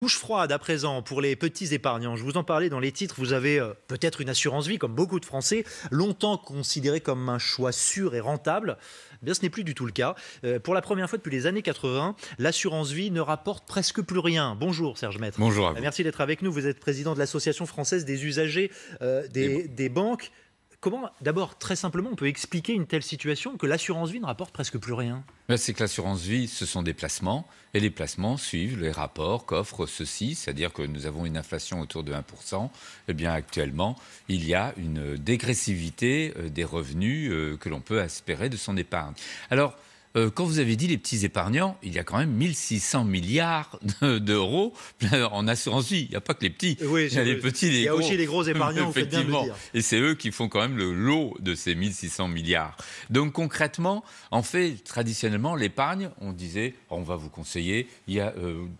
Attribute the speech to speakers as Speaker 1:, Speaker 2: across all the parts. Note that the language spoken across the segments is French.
Speaker 1: Douche froide à présent pour les petits épargnants. Je vous en parlais dans les titres. Vous avez peut-être une assurance vie, comme beaucoup de Français, longtemps considérée comme un choix sûr et rentable. Eh bien, ce n'est plus du tout le cas. Pour la première fois depuis les années 80, l'assurance vie ne rapporte presque plus rien. Bonjour Serge Maître.
Speaker 2: Bonjour à vous.
Speaker 1: Merci d'être avec nous. Vous êtes président de l'Association française des usagers des banques. Comment, d'abord, très simplement, on peut expliquer une telle situation que l'assurance vie ne rapporte presque plus rien?
Speaker 2: C'est que l'assurance vie, ce sont des placements, et les placements suivent les rapports qu'offre ceci, c'est-à-dire que nous avons une inflation autour de 1%. Eh bien, actuellement, il y a une dégressivité des revenus que l'on peut espérer de son épargne. Alors, quand vous avez dit les petits épargnants, il y a quand même 1600 milliards d'euros en assurance vie. Il n'y a pas que les petits,
Speaker 1: Oui,
Speaker 2: il y a les petits, les
Speaker 1: il y a
Speaker 2: gros.
Speaker 1: aussi les gros épargnants, vous faites bien de le
Speaker 2: Effectivement.
Speaker 1: dire.
Speaker 2: Et c'est eux qui font quand même le lot de ces 1600 milliards. Donc concrètement, en fait, traditionnellement, l'épargne, on disait, on va vous conseiller, il y a,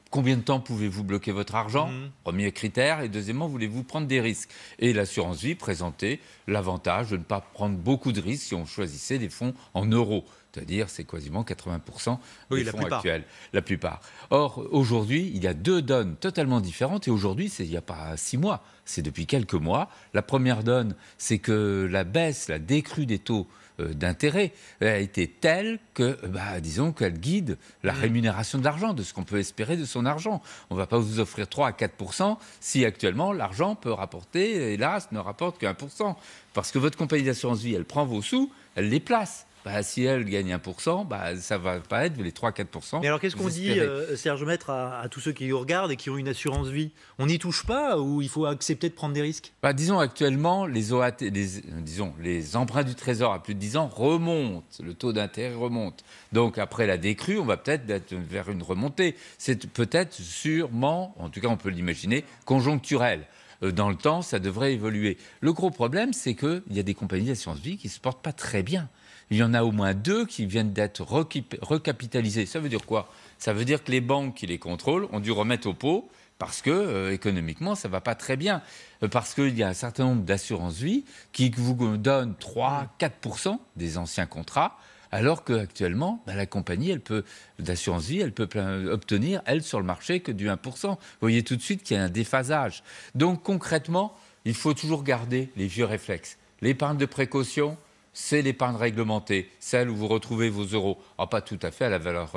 Speaker 2: combien de temps pouvez-vous bloquer votre argent? Premier critère. Et deuxièmement, voulez-vous prendre des risques? Et l'assurance vie présentait l'avantage de ne pas prendre beaucoup de risques si on choisissait des fonds en euros. C'est-à-dire, c'est quasiment 80% des fonds actuels, la plupart. Or, aujourd'hui, il y a deux donnes totalement différentes. Et aujourd'hui, il n'y a pas 6 mois, c'est depuis quelques mois. La première donne, c'est que la baisse, la décrue des taux d'intérêt a été telle que, disons, qu'elle guide la rémunération de l'argent, de ce qu'on peut espérer de son argent. On ne va pas vous offrir 3 à 4% si actuellement l'argent peut rapporter, hélas, ne rapporte que 1%. Parce que votre compagnie d'assurance vie, elle prend vos sous, elle les place. Si elle gagne 1%, ça ne va pas être les 3-4%.
Speaker 1: Mais alors qu'est-ce qu'on dit, Serge Maître, à tous ceux qui nous regardent et qui ont une assurance vie? On n'y touche pas ou il faut accepter de prendre des risques?
Speaker 2: Disons actuellement, les emprunts du Trésor à plus de 10 ans remontent, le taux d'intérêt remonte. Donc après la décrue, on va peut-être être vers une remontée. C'est peut-être sûrement, en tout cas on peut l'imaginer, conjoncturel. Dans le temps, ça devrait évoluer. Le gros problème, c'est qu'il y a des compagnies d'assurance vie qui ne se portent pas très bien. Il y en a au moins 2 qui viennent d'être recapitalisées. Ça veut dire quoi? Ça veut dire que les banques qui les contrôlent ont dû remettre au pot parce que économiquement, ça ne va pas très bien. Parce qu'il y a un certain nombre d'assurances-vie qui vous donnent 3-4% des anciens contrats, alors qu'actuellement, la compagnie d'assurance-vie, elle peut obtenir, elle, sur le marché, que du 1%. Vous voyez tout de suite qu'il y a un déphasage. Donc concrètement, il faut toujours garder les vieux réflexes. L'épargne de précaution, c'est l'épargne réglementée, celle où vous retrouvez vos euros. Pas tout à fait à la valeur...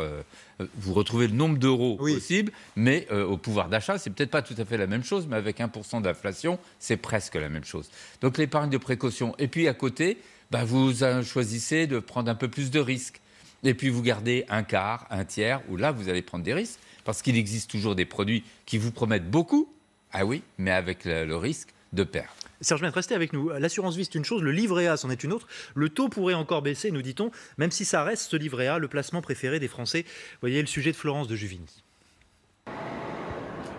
Speaker 2: vous retrouvez le nombre d'euros possible, mais au pouvoir d'achat, c'est peut-être pas tout à fait la même chose, mais avec 1% d'inflation, c'est presque la même chose. Donc l'épargne de précaution. Et puis à côté, vous choisissez de prendre un peu plus de risques. Et puis vous gardez un quart, un tiers, où là, vous allez prendre des risques, parce qu'il existe toujours des produits qui vous promettent beaucoup, mais avec le risque de perdre.
Speaker 1: Serge Maître, restez avec nous. L'assurance vie, c'est une chose, le livret A, c'en est une autre. Le taux pourrait encore baisser, nous dit-on, même si ça reste, ce livret A, le placement préféré des Français. Vous voyez le sujet de Florence de Juvigny.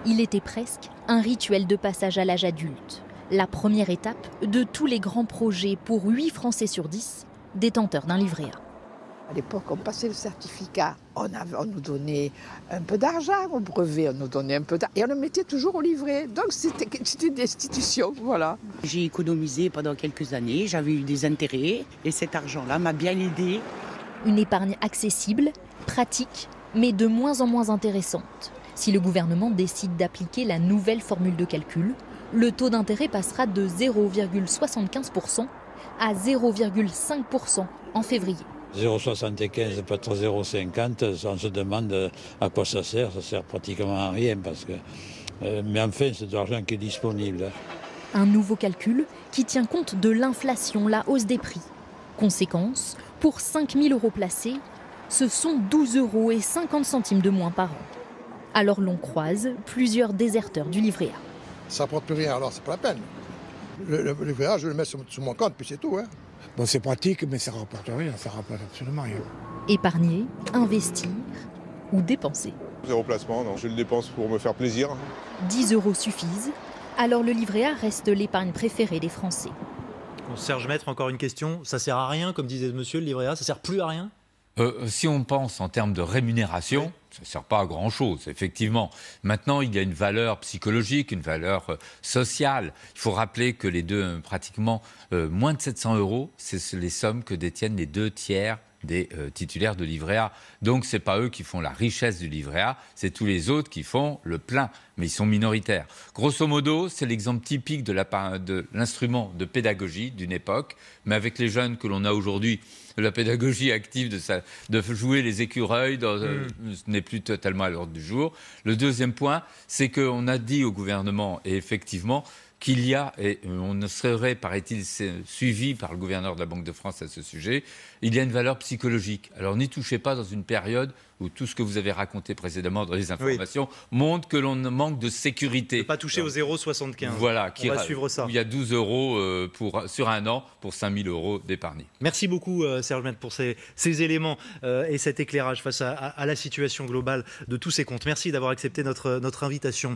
Speaker 3: Il était presque un rituel de passage à l'âge adulte. La première étape de tous les grands projets pour 8 Français sur 10 détenteurs d'un livret A.
Speaker 4: À l'époque, on passait le certificat, on nous donnait un peu d'argent, au brevet, on nous donnait un peu d'argent, et on le mettait toujours au livret. Donc c'était une institution, voilà.
Speaker 5: J'ai économisé pendant quelques années, j'avais eu des intérêts, et cet argent-là m'a bien aidé.
Speaker 3: Une épargne accessible, pratique, mais de moins en moins intéressante. Si le gouvernement décide d'appliquer la nouvelle formule de calcul, le taux d'intérêt passera de 0,75% à 0,5% en février.
Speaker 6: 0,75, peut-être 0,50, on se demande à quoi ça sert pratiquement à rien, parce que, mais enfin c'est de l'argent qui est disponible.
Speaker 3: Un nouveau calcul qui tient compte de l'inflation, la hausse des prix. Conséquence, pour 5 000 € placés, ce sont 12,50 € de moins par an. Alors l'on croise plusieurs déserteurs du livret A.
Speaker 7: Ça ne rapporte plus rien, alors c'est pas la peine. Le livret A, je le mets sur mon compte, puis c'est tout.
Speaker 8: Bon, c'est pratique, mais ça ne rapporte rien, ça ne rapporte absolument rien.
Speaker 3: Épargner, investir ou dépenser.
Speaker 9: 0 placement, non, je le dépense pour me faire plaisir.
Speaker 3: 10 € suffisent, alors le livret A reste l'épargne préférée des Français.
Speaker 1: Bon, Serge Maître, encore une question. Ça sert à rien, comme disait monsieur, le livret A, ça sert plus à rien?
Speaker 2: Si on pense en termes de rémunération, ça ne sert pas à grand-chose, effectivement. Maintenant, il y a une valeur psychologique, une valeur sociale. Il faut rappeler que les deux, pratiquement moins de 700 €, c'est les sommes que détiennent les 2 tiers des titulaires de livret A. Donc, ce n'est pas eux qui font la richesse du livret A, c'est tous les autres qui font le plein, mais ils sont minoritaires. Grosso modo, c'est l'exemple typique de l'instrument de pédagogie d'une époque, mais avec les jeunes que l'on a aujourd'hui, la pédagogie active de jouer les écureuils ce n'est plus totalement à l'ordre du jour. Le deuxième point, c'est qu'on a dit au gouvernement, et effectivement, qu'il y a, et on ne serait, paraît-il, suivi par le gouverneur de la Banque de France à ce sujet, il y a une valeur psychologique. Alors n'y touchez pas dans une période où tout ce que vous avez raconté précédemment dans les informations montre que l'on manque de sécurité.
Speaker 1: Ne pas toucher au 0,75.
Speaker 2: Voilà,
Speaker 1: on va suivre ça.
Speaker 2: Où il y a 12 € sur un an pour 5 000 € d'épargne.
Speaker 1: Merci beaucoup Serge Maître pour ces éléments et cet éclairage face à la situation globale de tous ces comptes. Merci d'avoir accepté notre invitation.